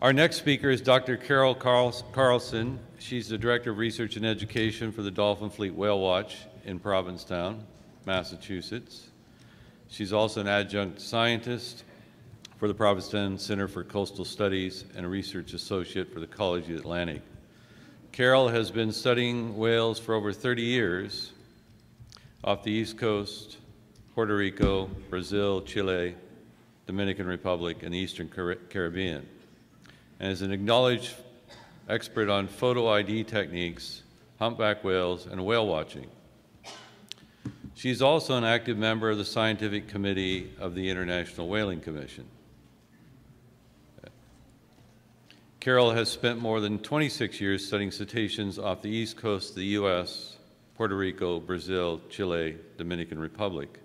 Our next speaker is Dr. Carole Carlson. She's the Director of Research and Education for the Dolphin Fleet Whale Watch in Provincetown, Massachusetts. She's also an adjunct scientist for the Provincetown Center for Coastal Studies and a research associate for the College of the Atlantic. Carole has been studying whales for over 30 years off the East Coast, Puerto Rico, Brazil, Chile, Dominican Republic, and the Eastern Caribbean, and is an acknowledged expert on photo ID techniques, humpback whales, and whale watching. She's also an active member of the Scientific Committee of the International Whaling Commission. Carole has spent more than 26 years studying cetaceans off the east coast of the U.S., Puerto Rico, Brazil, Chile, Dominican Republic.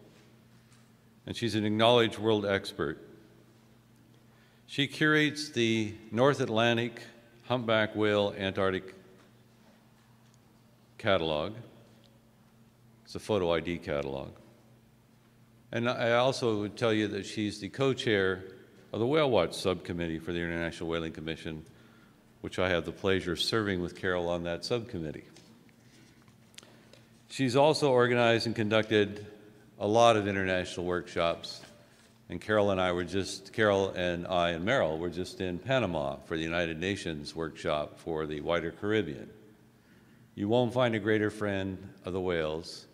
And she's an acknowledged world expert. She curates the North Atlantic Humpback Whale Antarctic Catalog. It's a photo ID catalog. And I also would tell you that she's the co-chair of the Whale Watch Subcommittee for the International Whaling Commission, which I have the pleasure of serving with Carole on that subcommittee. She's also organized and conducted a lot of international workshops. And Carole and I and Merrill were just in Panama for the United Nations workshop for the wider Caribbean. You won't find a greater friend of the whales.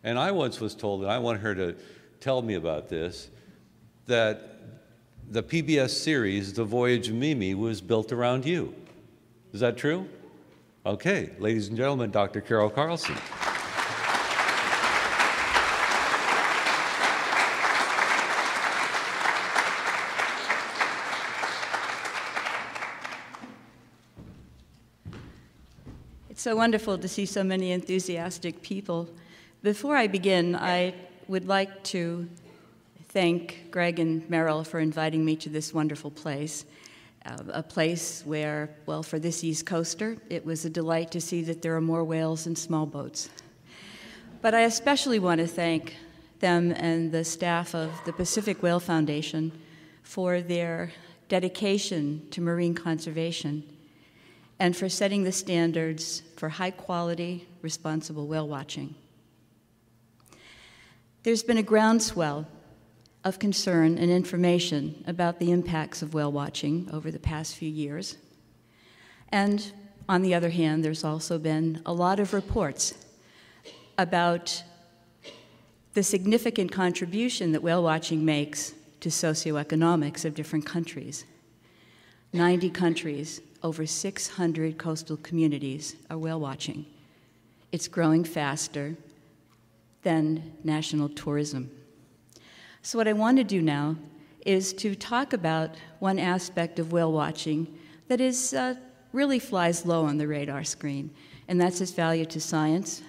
And I once was told, and I want her to tell me about this, that the PBS series, The Voyage of Mimi, was built around you. Is that true? Okay, ladies and gentlemen, Dr. Carole Carlson. It's so wonderful to see so many enthusiastic people. Before I begin, I would like to thank Greg and Merrill for inviting me to this wonderful place, a place where, well, for this East Coaster, it was a delight to see that there are more whales in small boats. But I especially want to thank them and the staff of the Pacific Whale Foundation for their dedication to marine conservation and for setting the standards for high-quality, responsible whale watching. There's been a groundswell of concern and information about the impacts of whale watching over the past few years. And on the other hand, there's also been a lot of reports about the significant contribution that whale watching makes to socioeconomics of different countries. 90 countries, over 600 coastal communities are whale watching. It's growing faster than national tourism. So what I want to do now is to talk about one aspect of whale watching that is really flies low on the radar screen, and that's its value to science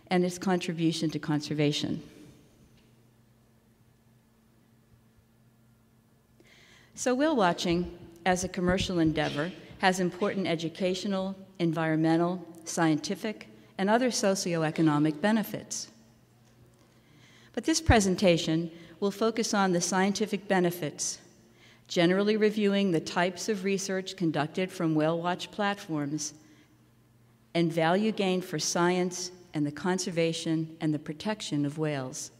and its contribution to conservation. So whale watching, as a commercial endeavor, has important educational, environmental, scientific, and other socioeconomic benefits. But this presentation will focus on the scientific benefits, generally reviewing the types of research conducted from whale watch platforms and value gained for science and the conservation and the protection of whales.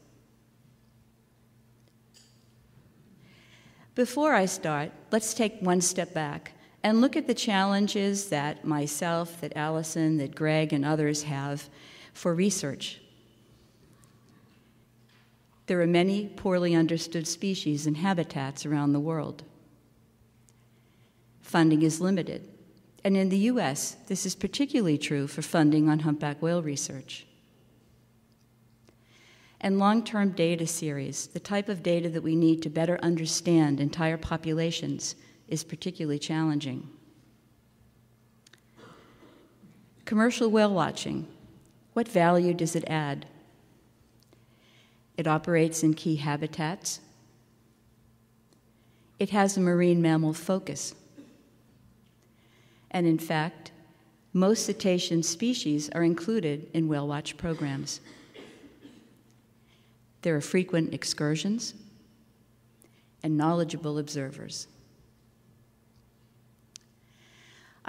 Before I start, let's take one step back and look at the challenges that myself, that Allison, that Greg, and others have for research. There are many poorly understood species and habitats around the world. Funding is limited, and in the US, this is particularly true for funding on humpback whale research. And long-term data series, the type of data that we need to better understand entire populations, is particularly challenging. Commercial whale watching, what value does it add? It operates in key habitats. It has a marine mammal focus. And in fact, most cetacean species are included in whale watch programs. There are frequent excursions and knowledgeable observers.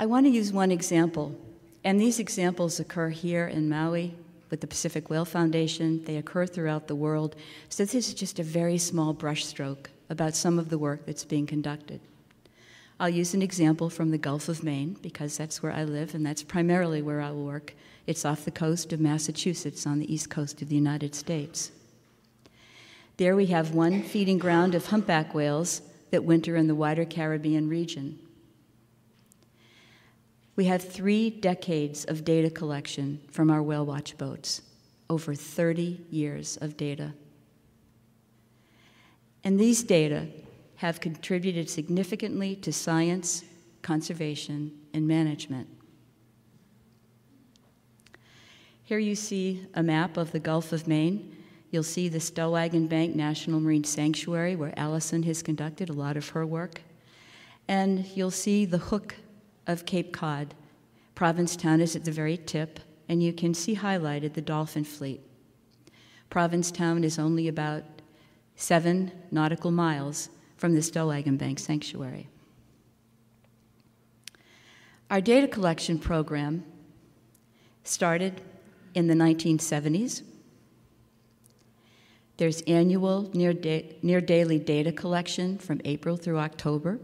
I want to use one example, and these examples occur here in Maui with the Pacific Whale Foundation. They occur throughout the world, so this is just a very small brushstroke about some of the work that's being conducted. I'll use an example from the Gulf of Maine, because that's where I live, and that's primarily where I will work. It's off the coast of Massachusetts on the east coast of the United States. There we have one feeding ground of humpback whales that winter in the wider Caribbean region. We have 3 decades of data collection from our whale watch boats, over 30 years of data. And these data have contributed significantly to science, conservation, and management. Here you see a map of the Gulf of Maine. You'll see the Stellwagen Bank National Marine Sanctuary, where Allison has conducted a lot of her work. And you'll see the hook of Cape Cod. Provincetown is at the very tip, and you can see highlighted the dolphin fleet. Provincetown is only about 7 nautical miles from the Stellwagen Bank Sanctuary. Our data collection program started in the 1970s. There's annual near daily data collection from April through October.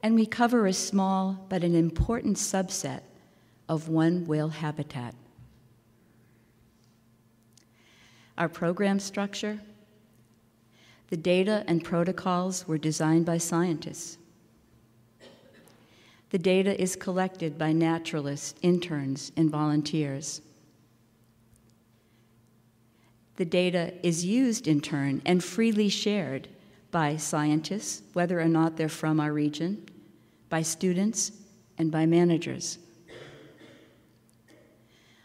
And we cover a small but an important subset of one whale habitat. Our program structure: the data and protocols were designed by scientists. The data is collected by naturalists, interns, and volunteers. The data is used in turn and freely shared by scientists, whether or not they're from our region, by students, and by managers.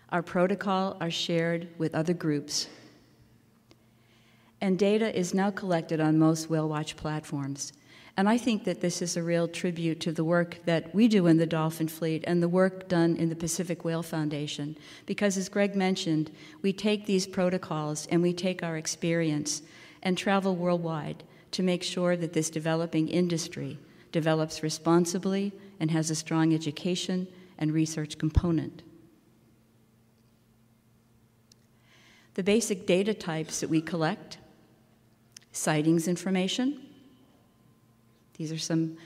Our protocol are shared with other groups. And data is now collected on most whale watch platforms. And I think that this is a real tribute to the work that we do in the dolphin fleet and the work done in the Pacific Whale Foundation. Because as Greg mentioned, we take these protocols and we take our experience and travel worldwide to make sure that this developing industry develops responsibly and has a strong education and research component. The basic data types that we collect: sightings information. These are some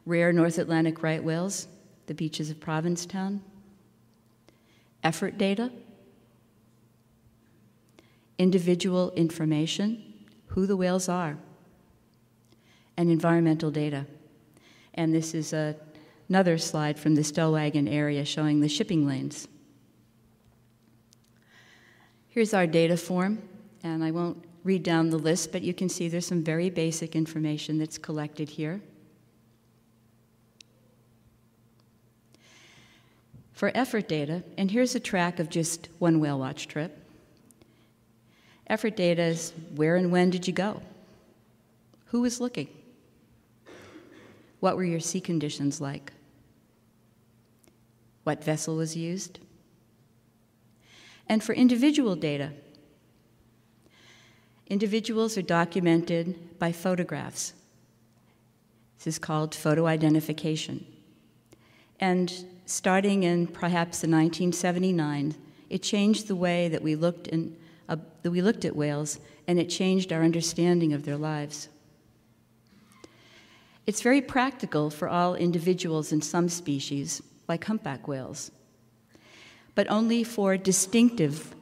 rare North Atlantic right whales, the beaches of Provincetown. Effort data. Individual information, who the whales are. And environmental data. And this is another slide from the Stellwagen area showing the shipping lanes. Here's our data form, and I won't read down the list, but you can see there's some very basic information that's collected here. For effort data, and here's a track of just one whale watch trip. Effort data is where and when did you go? Who was looking? What were your sea conditions like? What vessel was used? And for individual data, individuals are documented by photographs. This is called photo identification. And starting in perhaps the 1979, it changed the way that we looked at whales, and it changed our understanding of their lives. It's very practical for all individuals in some species, like humpback whales, but only for distinctive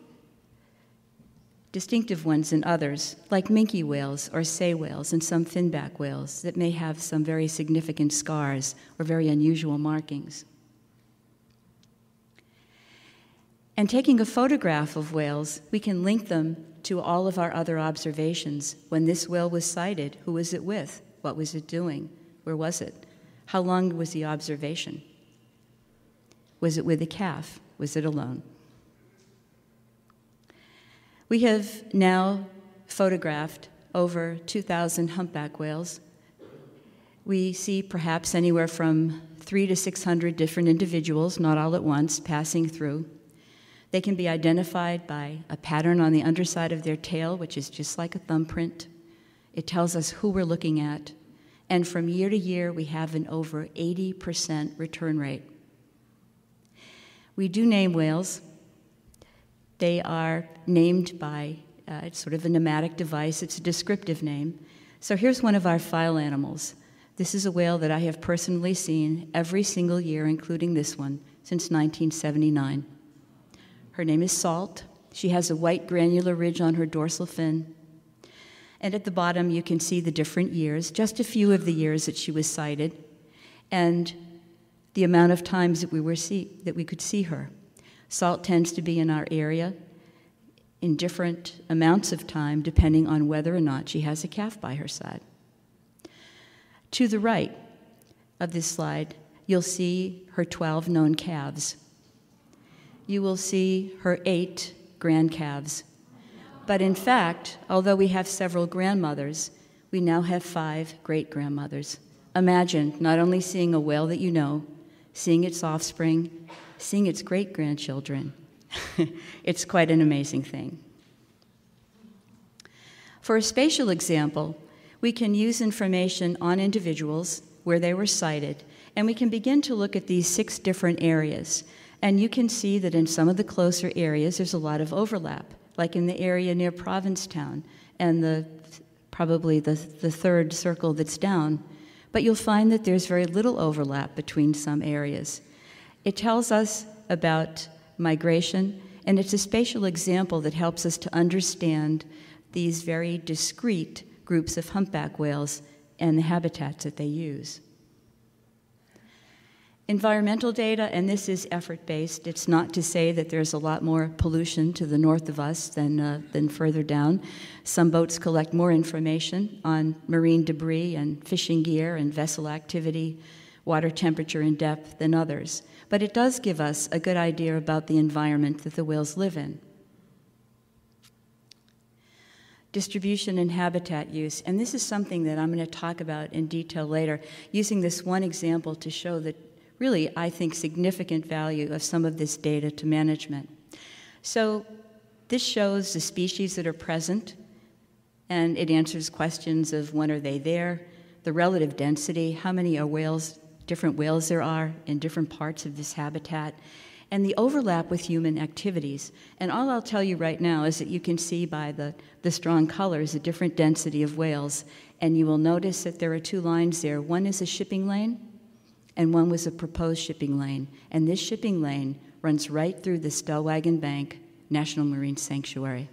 ones in others, like minke whales or sei whales and some finback whales that may have some very significant scars or very unusual markings. And taking a photograph of whales, we can link them to all of our other observations. When this whale was sighted, who was it with? What was it doing? Where was it? How long was the observation? Was it with a calf? Was it alone? We have now photographed over 2,000 humpback whales. We see perhaps anywhere from 300 to 600 different individuals, not all at once, passing through. They can be identified by a pattern on the underside of their tail, which is just like a thumbprint. It tells us who we're looking at, And from year to year, we have an over 80% return rate. We do name whales. They are named by, it's sort of a pneumatic device. It's a descriptive name. So here's one of our file animals. This is a whale that I have personally seen every single year, including this one, since 1979. Her name is Salt. She has a white granular ridge on her dorsal fin. And at the bottom, you can see the different years, just a few of the years that she was sighted, and the amount of times that we could see her. Salt tends to be in our area in different amounts of time, depending on whether or not she has a calf by her side. To the right of this slide, you'll see her 12 known calves. You will see her 8 grandcalves. But in fact, although we have several grandmothers, we now have 5 great-grandmothers. Imagine not only seeing a whale that you know, seeing its offspring, seeing its great-grandchildren. It's quite an amazing thing. For a spatial example, we can use information on individuals where they were sighted, and we can begin to look at these 6 different areas. And you can see that in some of the closer areas, there's a lot of overlap, like in the area near Provincetown and probably the third circle that's down. But you'll find that there's very little overlap between some areas. It tells us about migration, and it's a spatial example that helps us to understand these very discrete groups of humpback whales and the habitats that they use. Environmental data, and this is effort-based. It's not to say that there's a lot more pollution to the north of us than further down. Some boats collect more information on marine debris and fishing gear and vessel activity, water temperature and depth than others. But it does give us a good idea about the environment that the whales live in. Distribution and habitat use, and this is something that I'm going to talk about in detail later, using this one example to show that really, I think, significant value of some of this data to management. So this shows the species that are present, and it answers questions of when are they there, the relative density, how many different whales there are in different parts of this habitat, and the overlap with human activities. And all I'll tell you right now is that you can see by the strong colors the different density of whales, and you will notice that there are 2 lines there. One is a shipping lane, and one was a proposed shipping lane. And this shipping lane runs right through the Stellwagen Bank National Marine Sanctuary.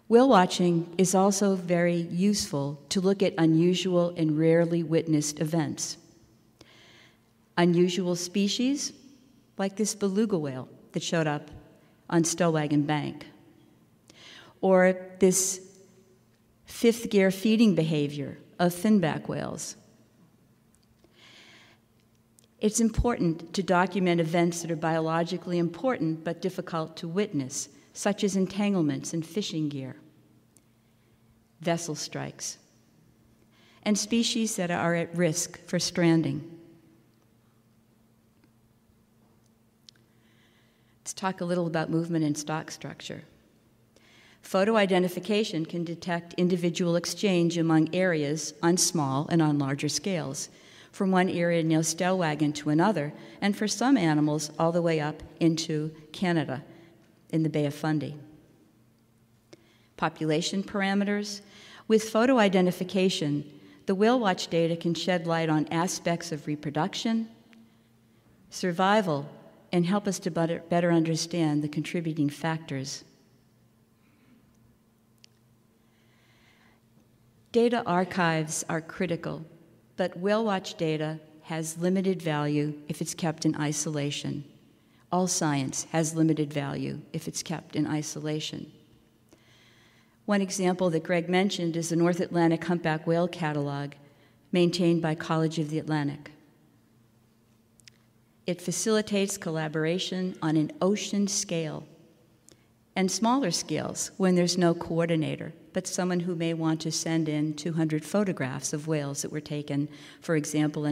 Whale watching is also very useful to look at unusual and rarely witnessed events. Unusual species, like this beluga whale that showed up on Stellwagen Bank, or this 5th gear feeding behavior of finback whales. It's important to document events that are biologically important but difficult to witness, such as entanglements in fishing gear, vessel strikes, and species that are at risk for stranding. Let's talk a little about movement and stock structure. Photo identification can detect individual exchange among areas on small and on larger scales, from one area near Stellwagen to another, and for some animals all the way up into Canada in the Bay of Fundy. Population parameters. With photo identification, the whale watch data can shed light on aspects of reproduction, survival, and help us to better understand the contributing factors. Data archives are critical, but whale watch data has limited value if it's kept in isolation. All science has limited value if it's kept in isolation. One example that Greg mentioned is the North Atlantic Humpback Whale Catalog, maintained by College of the Atlantic. It facilitates collaboration on an ocean scale and smaller scales when there's no coordinator, but someone who may want to send in 200 photographs of whales that were taken, for example,